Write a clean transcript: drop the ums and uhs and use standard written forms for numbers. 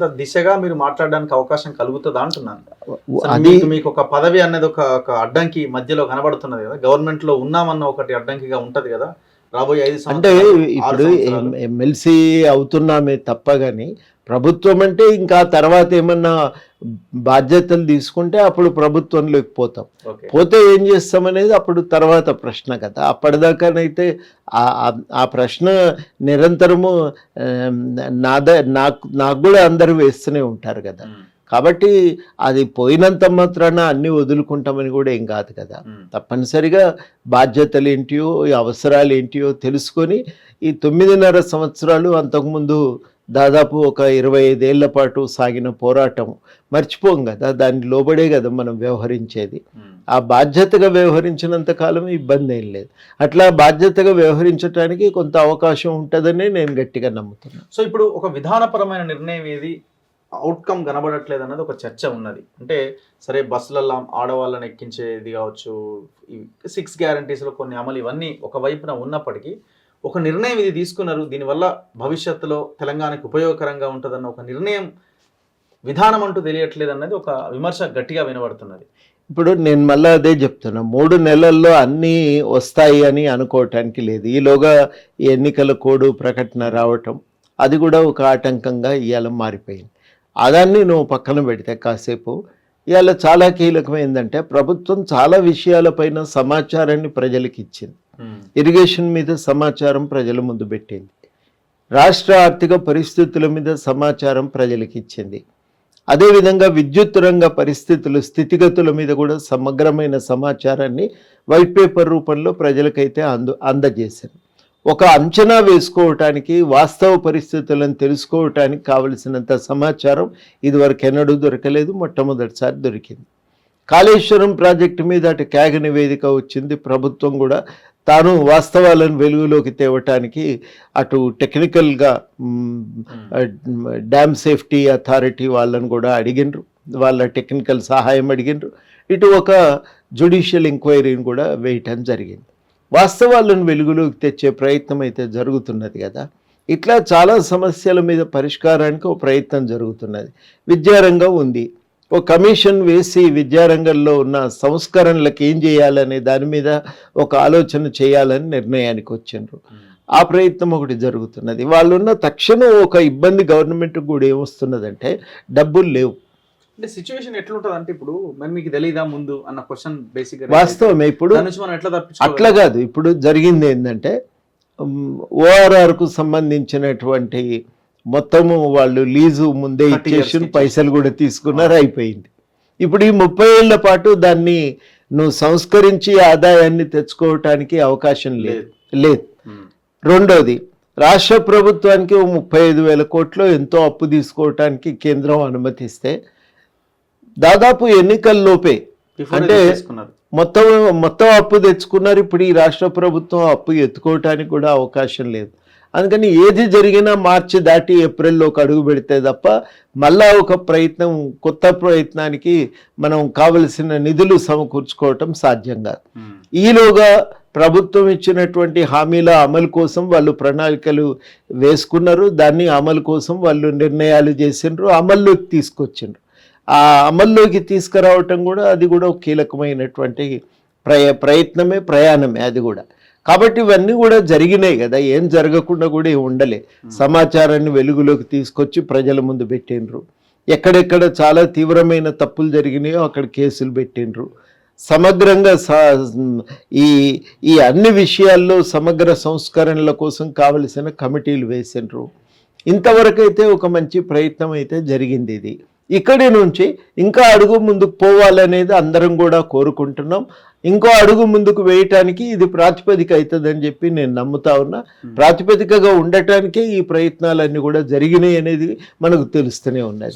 దిశగా మీరు మాట్లాడడానికి అవకాశం కలుగుతుందా అంటున్నాను. అది మీకు ఒక పదవి అనేది ఒక అడ్డంకి మధ్యలో కనబడుతున్నది కదా. గవర్నమెంట్ లో ఉన్నామన్న ఒకటి అడ్డంకిగా ఉంటది కదా. రాబోయే 5 అంటే సంవత్సరాలు 6 ఇప్పుడు సంవత్సరాలు. ఎమ్మెల్సీ అవుతున్నామే తప్ప గాని ప్రభుత్వం అంటే ఇంకా తర్వాత ఏమన్నా బాధ్యతలు తీసుకుంటే అప్పుడు ప్రభుత్వంలోకి పోతాం. ఓకే. పోతే ఏం చేస్తామనేది అప్పుడు తర్వాత ప్రశ్న కదా. అప్పటిదాకానైతే ఆ ప్రశ్న నిరంతరము నాకు కూడా అందరూ వేస్తూనే ఉంటారు కదా. కాబట్టి అది పోయినంత మాత్రాన అన్నీ వదులుకుంటామని కూడా ఏం కాదు కదా. తప్పనిసరిగా బాధ్యతలు ఏంటియో ఈ అవసరాలు ఏంటియో తెలుసుకొని ఈ 9.5 సంవత్సరాలు అంతకుముందు దాదాపు ఒక 25 ఏళ్ల పాటు సాగిన పోరాటం మర్చిపోం కదా. దాన్ని లోబడే కదా మనం వ్యవహరించేది. ఆ బాధ్యతగా వ్యవహరించినంత కాలం ఇబ్బంది ఏం లేదు. అట్లా బాధ్యతగా వ్యవహరించడానికి కొంత అవకాశం ఉంటుందని నేను గట్టిగా నమ్ముతున్నాను. సో ఇప్పుడు ఒక విధానపరమైన నిర్ణయం ఏది అవుట్కమ్ కనబడట్లేదు అన్నది ఒక చర్చ ఉన్నది. అంటే సరే బస్సులలో ఆడవాళ్ళని ఎక్కించేది కావచ్చు, ఈ 6 గ్యారంటీస్లో కొన్ని అమలు ఇవన్నీ ఒక వైపున ఉన్నప్పటికీ ఒక నిర్ణయం ఇది తీసుకున్నారు, దీనివల్ల భవిష్యత్తులో తెలంగాణకు ఉపయోగకరంగా ఉంటుందన్న ఒక నిర్ణయం విధానం అంటూ తెలియట్లేదు అన్నది ఒక విమర్శ గట్టిగా వినబడుతున్నది. ఇప్పుడు నేను మళ్ళీ అదే చెప్తున్నా, 3 నెలల్లో అన్నీ వస్తాయి అని అనుకోవటానికి లేదు. ఈలోగా ఎన్నికల కోడ్ ప్రకటన రావటం అది కూడా ఒక ఆటంకంగా ఇవాళ మారిపోయింది. అదాన్ని నువ్వు పక్కన పెడితే కాసేపు ఇవాళ చాలా కీలకమైందంటే ప్రభుత్వం చాలా విషయాలపైన సమాచారాన్ని ప్రజలకు ఇచ్చింది. ఇరిగేషన్ మీద సమాచారం ప్రజల ముందు పెట్టింది. రాష్ట్ర ఆర్థిక పరిస్థితుల మీద సమాచారం ప్రజలకు ఇచ్చింది. అదేవిధంగా విద్యుత్ రంగ పరిస్థితులు స్థితిగతుల మీద కూడా సమగ్రమైన సమాచారాన్ని వైట్ పేపర్ రూపంలో ప్రజలకైతే అందజేశారు. ఒక అంచనా వేసుకోవటానికి వాస్తవ పరిస్థితులను తెలుసుకోవటానికి కావలసినంత సమాచారం ఇదివరకు ఎన్నడూ దొరకలేదు, మొట్టమొదటిసారి దొరికింది. కాళేశ్వరం ప్రాజెక్టు మీద అటు క్యాగ్ నివేదిక వచ్చింది. ప్రభుత్వం కూడా తాను వాస్తవాలను వెలుగులోకి తేవటానికి అటు టెక్నికల్గా డ్యామ్ సేఫ్టీ అథారిటీ వాళ్ళని కూడా అడిగినరు, వాళ్ళ టెక్నికల్ సహాయం అడిగినరు. ఇటు ఒక జ్యుడిషియల్ ఎంక్వైరీని కూడా వేయటం జరిగింది. వాస్తవాలను వెలుగులోకి తెచ్చే ప్రయత్నం అయితే జరుగుతున్నది కదా. ఇట్లా చాలా సమస్యల మీద పరిష్కారానికి ఒక ప్రయత్నం జరుగుతున్నది. విద్యారంగం ఉంది, ఒక కమిషన్ వేసి విద్యారంగంలో ఉన్న సంస్కరణలకు ఏం చేయాలనే దాని మీద ఒక ఆలోచన చేయాలని నిర్ణయానికి వచ్చిండ్రు. ఆ ప్రయత్నం ఒకటి జరుగుతున్నది. వాళ్ళున్న తక్షణం ఒక ఇబ్బంది గవర్నమెంట్కి కూడా ఏమొస్తున్నదంటే డబ్బులు లేవు. అంటే సిచ్యువేషన్ ఎట్లుంటది అంటే ఇప్పుడు మరి మీకు తెలియదా ముందు అన్న క్వశ్చన్ బేసిక్ వాస్తవమే. ఇప్పుడు అట్లా కాదు, ఇప్పుడు జరిగింది ఏంటంటే ఓఆర్ఆర్కు సంబంధించినటువంటి మొత్తము వాళ్ళు లీజు ముందే ఇచ్చేసి పైసలు కూడా తీసుకున్నారు, అయిపోయింది. ఇప్పుడు ఈ 30 ఏళ్ల పాటు దాన్ని నువ్వు సంస్కరించి ఆదాయాన్ని తెచ్చుకోవటానికి అవకాశం లేదు. రెండోది, రాష్ట్ర ప్రభుత్వానికి 35,000 కోట్లు ఎంతో అప్పు తీసుకోవటానికి కేంద్రం అనుమతిస్తే దాదాపు ఎన్నికల్లోపే అంటే మొత్తం అప్పు తెచ్చుకున్నారు. ఇప్పుడు ఈ రాష్ట్ర ప్రభుత్వం అప్పు ఎత్తుకోవటానికి కూడా అవకాశం లేదు. అందుకని ఏది జరిగినా మార్చి దాటి ఏప్రిల్లోకి అడుగు పెడితే తప్ప మళ్ళా ఒక ప్రయత్నం, కొత్త ప్రయత్నానికి మనం కావలసిన నిధులు సమకూర్చుకోవటం సాధ్యం కాదు. ఈలోగా ప్రభుత్వం ఇచ్చినటువంటి హామీల అమలు కోసం వాళ్ళు ప్రణాళికలు వేసుకున్నారు, దాన్ని అమలు కోసం వాళ్ళు నిర్ణయాలు చేసిండ్రు, అమల్లోకి తీసుకొచ్చిండ్రు. ఆ అమల్లోకి తీసుకురావటం కూడా అది కూడా ఒక కీలకమైనటువంటి ప్రయాణమే అది కూడా. కాబట్టి ఇవన్నీ కూడా జరిగినాయి కదా, ఏం జరగకుండా కూడా ఉండలే. సమాచారాన్ని వెలుగులోకి తీసుకొచ్చి ప్రజల ముందు పెట్టిండ్రు. ఎక్కడెక్కడ చాలా తీవ్రమైన తప్పులు జరిగినాయో అక్కడ కేసులు పెట్టిండ్రు. సమగ్రంగా ఈ అన్ని విషయాల్లో సమగ్ర సంస్కరణల కోసం కావలసిన కమిటీలు వేసిండ్రు. ఇంతవరకు అయితే ఒక మంచి ప్రయత్నం అయితే జరిగింది. ఇది ఇక్కడి నుంచి ఇంకా అడుగు ముందుకు పోవాలనేది అందరం కూడా కోరుకుంటున్నాం. ఇంకో అడుగు ముందుకు వేయటానికి ఇది ప్రాతిపదిక అవుతుందని చెప్పి నేను నమ్ముతా ఉన్నా. ప్రాతిపదికగా ఉండటానికే ఈ ప్రయత్నాలన్నీ కూడా జరిగినాయి అనేది మనకు తెలుస్తూనే ఉన్నాయి.